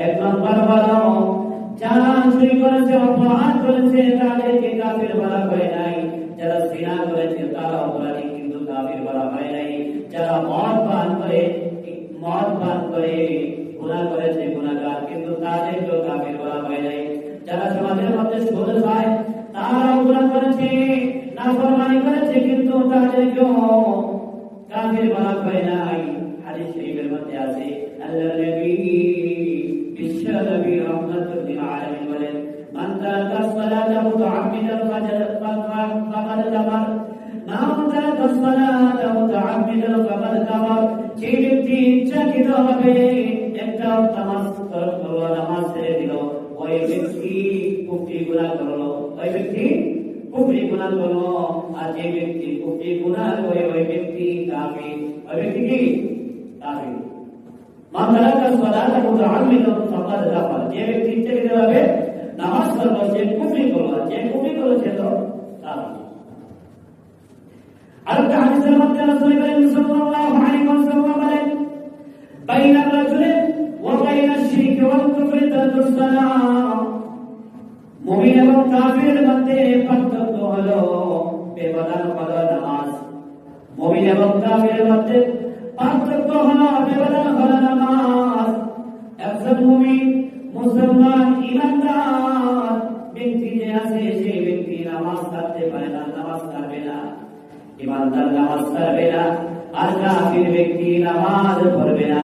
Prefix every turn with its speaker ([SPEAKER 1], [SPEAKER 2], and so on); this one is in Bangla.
[SPEAKER 1] এক নম্বর হলো যারা চুরি করেছে, অপরাধ করেছে, তাদেরকে কাফির বলা হয় নাই। যারা জিনা করেছে তারা অপরাধী, কিন্তু কাফির বলা হয় নাই। যারা মদ পান করে গুনাহ করেছে, গুনাহগার, কিন্তু তাদেরকেও কাফির বলা হয় নাই। যারা সমাজের মধ্যে সুদ খায় তারাও গুনাহ করেছে, নাফরমানি করেছে, কিন্তু তাদেরকেও কাফির বলা হয় নাই। হাদিস শরীফের মধ্যে আছে, আল্লাহর নবী বিশ্ব নবী রাহমাতুল লিল আলামিন বলেন, মান তারাকা সালাতা মুতাআম্মিদান ফাকাদ কাফার, মান তারাকা সালাতা মুতাআম্মিদান ফাকাদ কাফার। যে ব্যক্তি ইচ্ছাকৃতভাবে একটা নামাজ ছেড়ে দিল, ওই ব্যক্তি কুফরি গুনাহ করলো, ওই ব্যক্তি কুফরি গুনাহ করলো। আর যে ব্যক্তি কুফরি গুনাহ করে ওই ব্যক্তি কাফির, ওই ব্যক্তি কি কাফির। মান তারাকা সালাতা মুতাআম্মিদান ফাকাদ কাফার, যে ব্যক্তি ইচ্ছাকৃতভাবে নামাজ পড়লো সে কুফরি করলো, যে কুফরি করলো সে তো কাফির। আর একটা হাদিসের মধ্যে রাসূল করিম সাল্লাল্লাহু আলাইহি ওয়াসাল্লাম বলেন, বাইনা রাজুলিন ওয়া বাইনা শিরকি ওয়াল কুফরি তারকুস সালাম। মুমিন এবং কাফিরের মধ্যে পার্থক্য হলো বেপরোয়া হলো নামাজ। মুমিন এবং কাফিরের মধ্যে পার্থক্য হলো বেপরোয়া হলো নামাজ। একজন মুমিন মুসলমান ঈমানদার ব্যক্তি যে আছে, সেই ব্যক্তি নামাজ ছাড়তে পারে না, নামাজ ছাড়বে না। ঈমানদার নামাজ ছাড়বে না, আর কাফির ব্যক্তি নামাজ পড়বে না।